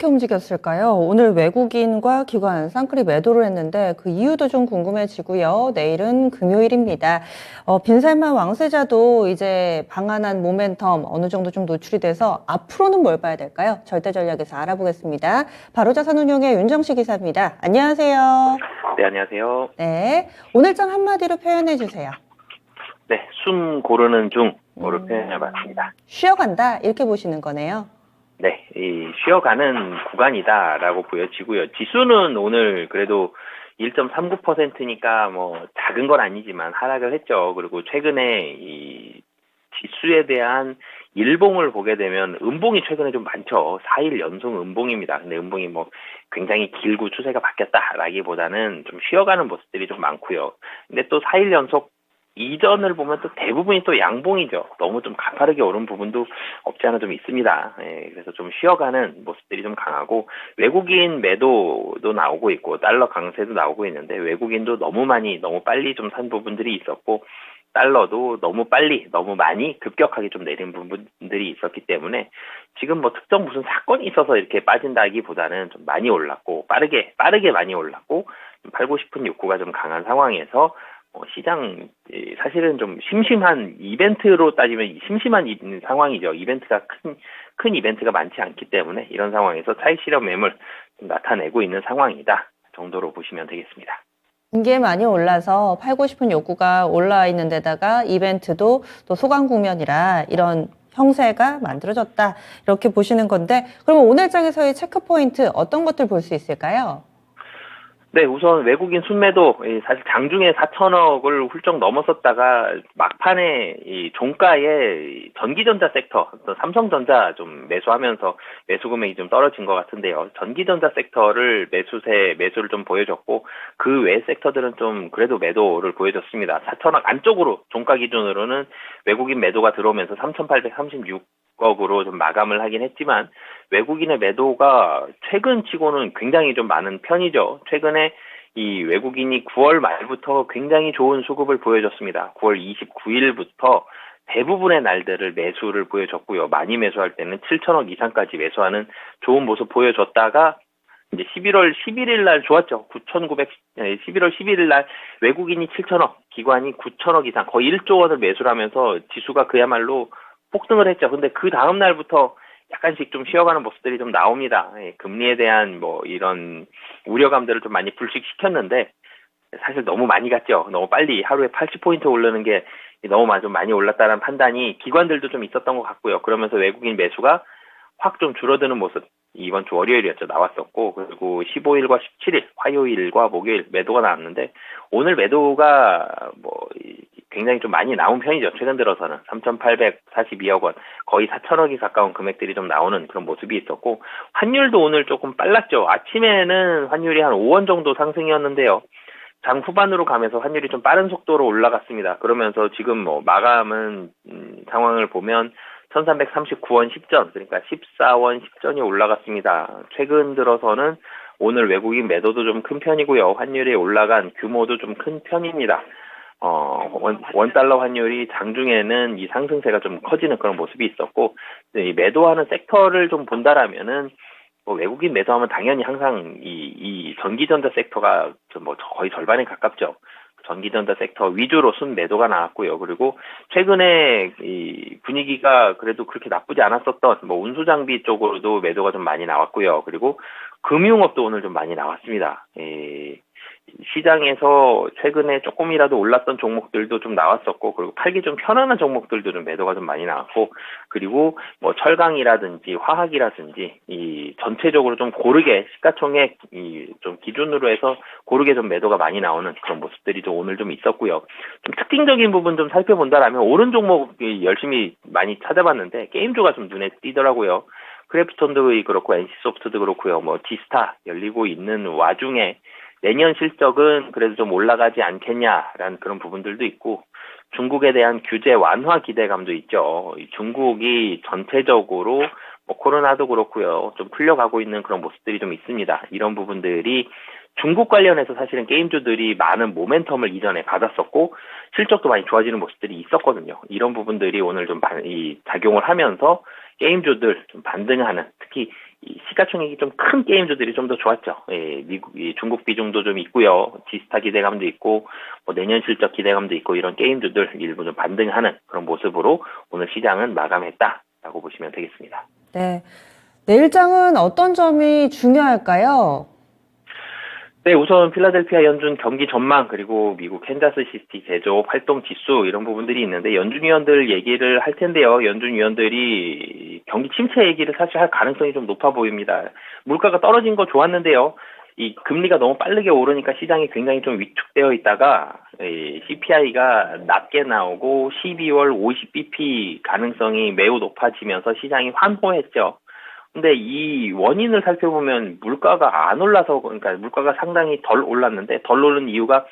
이렇게 움직였을까요? 오늘 외국인과 기관 쌍끌이 매도를 했는데 그 이유도 좀 궁금해지고요. 내일은 금요일입니다. 빈살만 왕세자도 이제 방한한 모멘텀 어느 정도 좀 노출이 돼서 앞으로는 뭘 봐야 될까요? 절대전략에서 알아보겠습니다. 바로자산운용의 윤정식 기사입니다. 안녕하세요. 네, 안녕하세요. 네, 오늘장 한마디로 표현해 주세요. 네, 숨 고르는 중으로 표현해봤습니다. 쉬어간다 이렇게 보시는 거네요. 네, 이 쉬어가는 구간이다라고 보여지고요. 지수는 오늘 그래도 1.39%니까 뭐 작은 건 아니지만 하락을 했죠. 그리고 최근에 이 지수에 대한 일봉을 보게 되면 음봉이 최근에 좀 많죠. 4일 연속 음봉입니다. 근데 음봉이 뭐 굉장히 길고 추세가 바뀌었다라기보다는 좀 쉬어가는 모습들이 좀 많고요. 근데 또 4일 연속 이전을 보면 또 대부분이 또 양봉이죠. 너무 좀 가파르게 오른 부분도 없지 않아 좀 있습니다. 예, 그래서 좀 쉬어가는 모습들이 좀 강하고 외국인 매도도 나오고 있고 달러 강세도 나오고 있는데 외국인도 너무 많이 너무 빨리 좀 산 부분들이 있었고 달러도 너무 빨리 너무 많이 급격하게 좀 내린 부분들이 있었기 때문에 지금 뭐 특정 무슨 사건이 있어서 이렇게 빠진다기보다는 좀 많이 올랐고 빠르게 많이 올랐고 좀 팔고 싶은 욕구가 좀 강한 상황에서 시장 사실은 좀 심심한 이벤트로 따지면 심심한 상황이죠. 이벤트가 큰 이벤트가 많지 않기 때문에 이런 상황에서 차익 실현 매물 좀 나타내고 있는 상황이다 정도로 보시면 되겠습니다. 이게 많이 올라서 팔고 싶은 욕구가 올라 있는 데다가 이벤트도 또 소강 국면이라 이런 형세가 만들어졌다 이렇게 보시는 건데 그러면 오늘장에서의 체크 포인트 어떤 것들 볼 수 있을까요? 네, 우선 외국인 순매도 사실 장중에 4천억을 훌쩍 넘었었다가 막판에 이 종가에 전기전자 섹터, 삼성전자 좀 매수하면서 매수 금액이 좀 떨어진 것 같은데요. 전기전자 섹터를 매수를 좀 보여줬고 그 외 섹터들은 좀 그래도 매도를 보여줬습니다. 4천억 안쪽으로 종가 기준으로는 외국인 매도가 들어오면서 3,836억으로 좀 마감을 하긴 했지만 외국인의 매도가 최근 치고는 굉장히 좀 많은 편이죠. 최근에 이 외국인이 9월 말부터 굉장히 좋은 수급을 보여줬습니다. 9월 29일부터 대부분의 날들을 매수를 보여줬고요. 많이 매수할 때는 7천억 이상까지 매수하는 좋은 모습 보여줬다가 이제 11월 11일 날 좋았죠. 11월 11일 날 외국인이 7천억, 기관이 9천억 이상 거의 1조 원을 매수를 하면서 지수가 그야말로 폭등을 했죠. 근데 그 다음 날부터 약간씩 좀 쉬어가는 모습들이 좀 나옵니다. 금리에 대한 뭐 이런 우려감들을 좀 많이 불식시켰는데 사실 너무 많이 갔죠. 너무 빨리 하루에 80포인트 오르는 게 너무 좀 많이 올랐다는 판단이 기관들도 좀 있었던 것 같고요. 그러면서 외국인 매수가 확 좀 줄어드는 모습 이번 주 월요일이었죠. 나왔었고 그리고 15일과 17일 화요일과 목요일 매도가 나왔는데 오늘 매도가 뭐 굉장히 좀 많이 나온 편이죠. 최근 들어서는 3,842억 원 거의 4천억이 가까운 금액들이 좀 나오는 그런 모습이 있었고 환율도 오늘 조금 빨랐죠. 아침에는 환율이 한 5원 정도 상승이었는데요. 장 후반으로 가면서 환율이 좀 빠른 속도로 올라갔습니다. 그러면서 지금 뭐 마감은 상황을 보면 1339원 10전 그러니까 14원 10전이 올라갔습니다. 최근 들어서는 오늘 외국인 매도도 좀 큰 편이고요. 환율이 올라간 규모도 좀 큰 편입니다. 원달러 환율이 장중에는 이 상승세가 좀 커지는 그런 모습이 있었고 이 매도하는 섹터를 좀 본다라면은 뭐 외국인 매도하면 당연히 항상 이 전기전자 섹터가 뭐 거의 절반에 가깝죠. 전기전자 섹터 위주로 순 매도가 나왔고요. 그리고 최근에 이 분위기가 그래도 그렇게 나쁘지 않았었던 뭐 운수장비 쪽으로도 매도가 좀 많이 나왔고요. 그리고 금융업도 오늘 좀 많이 나왔습니다. 시장에서 최근에 조금이라도 올랐던 종목들도 좀 나왔었고 그리고 팔기 좀 편안한 종목들도 좀 매도가 좀 많이 나왔고 그리고 뭐 철강이라든지 화학이라든지 이 전체적으로 좀 고르게 시가총액 이 좀 기준으로 해서 고르게 좀 매도가 많이 나오는 그런 모습들이 좀 오늘 좀 있었고요. 좀 특징적인 부분 좀 살펴본다라면 오른 종목 열심히 많이 찾아봤는데 게임주가 좀 눈에 띄더라고요. 크래프톤도 그렇고 NC소프트도 그렇고요. 뭐 지스타 열리고 있는 와중에 내년 실적은 그래도 좀 올라가지 않겠냐라는 그런 부분들도 있고 중국에 대한 규제 완화 기대감도 있죠. 중국이 전체적으로 뭐 코로나도 그렇고요. 좀 풀려가고 있는 그런 모습들이 좀 있습니다. 이런 부분들이 중국 관련해서 사실은 게임주들이 많은 모멘텀을 이전에 받았었고 실적도 많이 좋아지는 모습들이 있었거든요. 이런 부분들이 오늘 좀 작용을 하면서 게임주들 좀 반등하는 특히 이 시가총액이 좀 큰 게임주들이 좀 더 좋았죠. 예, 중국 비중도 좀 있고요. 지스타 기대감도 있고, 뭐 내년 실적 기대감도 있고, 이런 게임주들 일부 좀 반등하는 그런 모습으로 오늘 시장은 마감했다라고 보시면 되겠습니다. 네. 내일장은 어떤 점이 중요할까요? 네, 우선 필라델피아 연준 경기 전망 그리고 미국 캔자스 시티 제조업 활동 지수 이런 부분들이 있는데 연준 위원들 얘기를 할 텐데요. 연준 위원들이 경기 침체 얘기를 사실 할 가능성이 좀 높아 보입니다. 물가가 떨어진 거 좋았는데요. 이 금리가 너무 빠르게 오르니까 시장이 굉장히 좀 위축되어 있다가 CPI가 낮게 나오고 12월 50bp 가능성이 매우 높아지면서 시장이 환호했죠. 근데 이 원인을 살펴보면 물가가 안 올라서, 그러니까 물가가 상당히 덜 올랐는데 덜 오른 이유가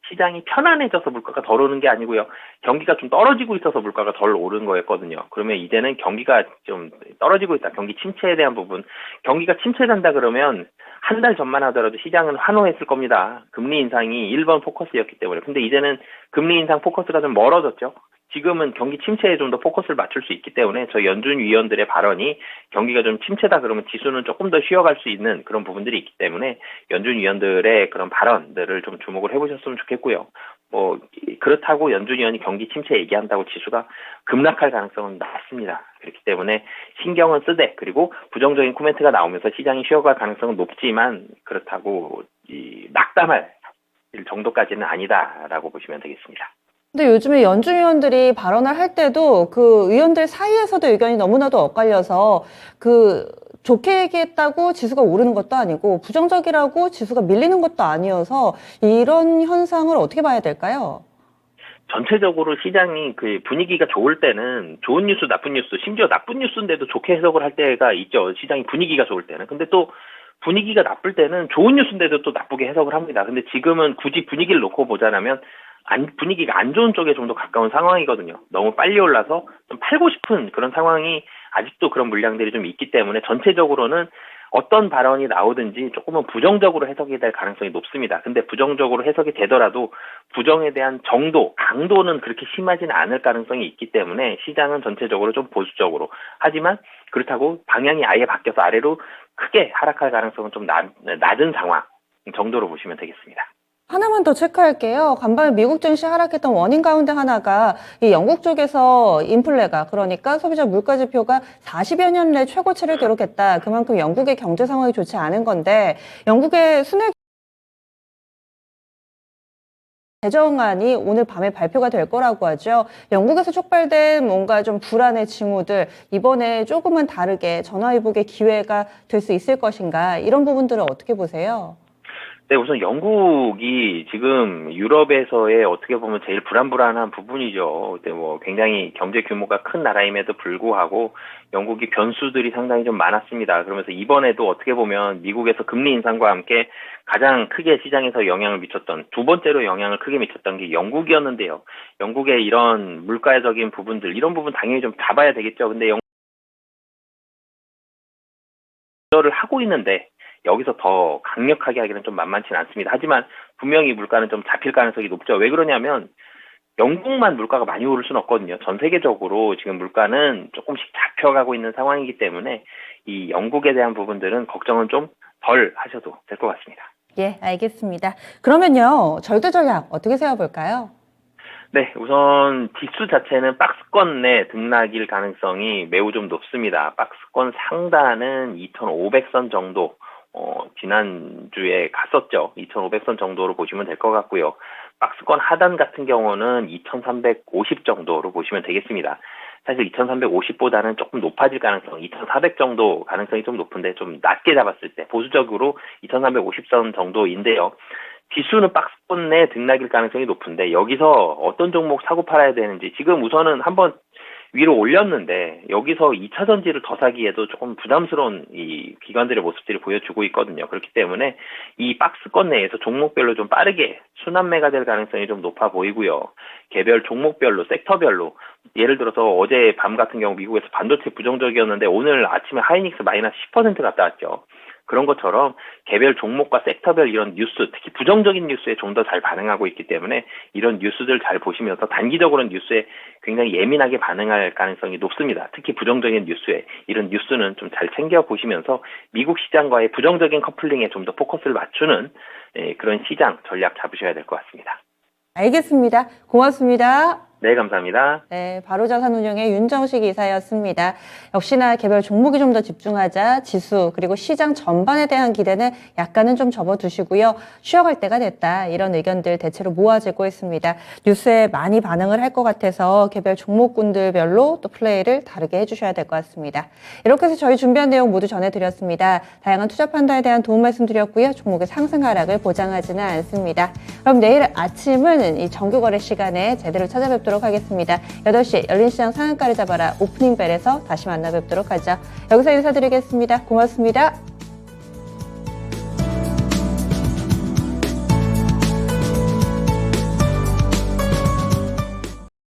시장이 편안해져서 물가가 덜 오른 게 아니고요. 경기가 좀 떨어지고 있어서 물가가 덜 오른 거였거든요. 그러면 이제는 경기가 좀 떨어지고 있다. 경기 침체에 대한 부분. 경기가 침체된다 그러면 한 달 전만 하더라도 시장은 환호했을 겁니다. 금리 인상이 1번 포커스였기 때문에. 근데 이제는 금리 인상 포커스가 좀 멀어졌죠. 지금은 경기 침체에 좀 더 포커스를 맞출 수 있기 때문에 저 연준 위원들의 발언이 경기가 좀 침체다 그러면 지수는 조금 더 쉬어갈 수 있는 그런 부분들이 있기 때문에 연준 위원들의 그런 발언들을 좀 주목을 해보셨으면 좋겠고요. 뭐 그렇다고 연준 위원이 경기 침체 얘기한다고 지수가 급락할 가능성은 낮습니다. 그렇기 때문에 신경은 쓰되 그리고 부정적인 코멘트가 나오면서 시장이 쉬어갈 가능성은 높지만 그렇다고 낙담할 정도까지는 아니다라고 보시면 되겠습니다. 근데 요즘에 연준 위원들이 발언을 할 때도 그 의원들 사이에서도 의견이 너무나도 엇갈려서 그 좋게 얘기했다고 지수가 오르는 것도 아니고 부정적이라고 지수가 밀리는 것도 아니어서 이런 현상을 어떻게 봐야 될까요? 전체적으로 시장이 그 분위기가 좋을 때는 좋은 뉴스, 나쁜 뉴스, 심지어 나쁜 뉴스인데도 좋게 해석을 할 때가 있죠. 시장이 분위기가 좋을 때는. 근데 또 분위기가 나쁠 때는 좋은 뉴스인데도 또 나쁘게 해석을 합니다. 근데 지금은 굳이 분위기를 놓고 보자면 분위기가 안 좋은 쪽에 좀 더 가까운 상황이거든요. 너무 빨리 올라서 좀 팔고 싶은 그런 상황이 아직도 그런 물량들이 좀 있기 때문에 전체적으로는 어떤 발언이 나오든지 조금은 부정적으로 해석이 될 가능성이 높습니다. 근데 부정적으로 해석이 되더라도 부정에 대한 정도, 강도는 그렇게 심하지는 않을 가능성이 있기 때문에 시장은 전체적으로 좀 보수적으로. 하지만 그렇다고 방향이 아예 바뀌어서 아래로 크게 하락할 가능성은 좀 낮은 상황 정도로 보시면 되겠습니다. 하나만 더 체크할게요. 간밤에 미국 증시 하락했던 원인 가운데 하나가 이 영국 쪽에서 인플레가 그러니까 소비자 물가 지표가 40여 년 내 최고치를 기록했다. 그만큼 영국의 경제 상황이 좋지 않은 건데 영국의 순회 개정안이 오늘 밤에 발표가 될 거라고 하죠. 영국에서 촉발된 뭔가 좀 불안의 징후들 이번에 조금은 다르게 전화위복의 기회가 될 수 있을 것인가 이런 부분들을 어떻게 보세요? 네, 우선 영국이 지금 유럽에서의 어떻게 보면 제일 불안한 부분이죠. 근데 뭐 굉장히 경제 규모가 큰 나라임에도 불구하고 영국이 변수들이 상당히 좀 많았습니다. 그러면서 이번에도 어떻게 보면 미국에서 금리 인상과 함께 가장 크게 시장에서 영향을 미쳤던 두 번째로 영향을 크게 미쳤던 게 영국이었는데요. 영국의 이런 물가적인 부분들 이런 부분 당연히 좀 잡아야 되겠죠. 근데 조절을 하고 있는데 여기서 더 강력하게 하기는 좀 만만치는 않습니다. 하지만 분명히 물가는 좀 잡힐 가능성이 높죠. 왜 그러냐면 영국만 물가가 많이 오를 수는 없거든요. 전 세계적으로 지금 물가는 조금씩 잡혀가고 있는 상황이기 때문에 이 영국에 대한 부분들은 걱정은 좀 덜 하셔도 될 것 같습니다. 예, 알겠습니다. 그러면요, 절대 전략 어떻게 세워볼까요? 네, 우선 지수 자체는 박스권 내 등락일 가능성이 매우 좀 높습니다. 박스권 상단은 2,500선 정도, 지난주에 갔었죠. 2,500선 정도로 보시면 될 것 같고요. 박스권 하단 같은 경우는 2,350 정도로 보시면 되겠습니다. 사실 2,350보다는 조금 높아질 가능성, 2,400 정도 가능성이 좀 높은데 좀 낮게 잡았을 때 보수적으로 2,350선 정도인데요. 지수는 박스권 내 등락일 가능성이 높은데 여기서 어떤 종목 사고 팔아야 되는지 지금 우선은 한번 위로 올렸는데 여기서 2차 전지를 더 사기에도 조금 부담스러운 이 기관들의 모습들이 보여주고 있거든요. 그렇기 때문에 이 박스권 내에서 종목별로 좀 빠르게 순환매가 될 가능성이 좀 높아 보이고요. 개별 종목별로 섹터별로 예를 들어서 어제 밤 같은 경우 미국에서 반도체 부정적이었는데 오늘 아침에 하이닉스 마이너스 10% 갔다 왔죠. 그런 것처럼 개별 종목과 섹터별 이런 뉴스, 특히 부정적인 뉴스에 좀 더 잘 반응하고 있기 때문에 이런 뉴스들 잘 보시면서 단기적으로 뉴스에 굉장히 예민하게 반응할 가능성이 높습니다. 특히 부정적인 뉴스에 이런 뉴스는 좀 잘 챙겨 보시면서 미국 시장과의 부정적인 커플링에 좀 더 포커스를 맞추는 그런 시장 전략 잡으셔야 될 것 같습니다. 알겠습니다. 고맙습니다. 네, 감사합니다. 네, 바로자산운용의 윤정식 이사였습니다. 역시나 개별 종목에 좀 더 집중하자 지수 그리고 시장 전반에 대한 기대는 약간은 좀 접어두시고요. 쉬어갈 때가 됐다. 이런 의견들 대체로 모아지고 있습니다. 뉴스에 많이 반응을 할 것 같아서 개별 종목군들별로 또 플레이를 다르게 해주셔야 될 것 같습니다. 이렇게 해서 저희 준비한 내용 모두 전해드렸습니다. 다양한 투자 판단에 대한 도움 말씀드렸고요. 종목의 상승 하락을 보장하지는 않습니다. 그럼 내일 아침은 이 정규거래 시간에 제대로 찾아뵙도록 하겠습니다. 8시에 열린시장 상한가를 잡아라 오프닝 벨에서 다시 만나 뵙도록 하죠. 여기서 인사드리겠습니다. 고맙습니다.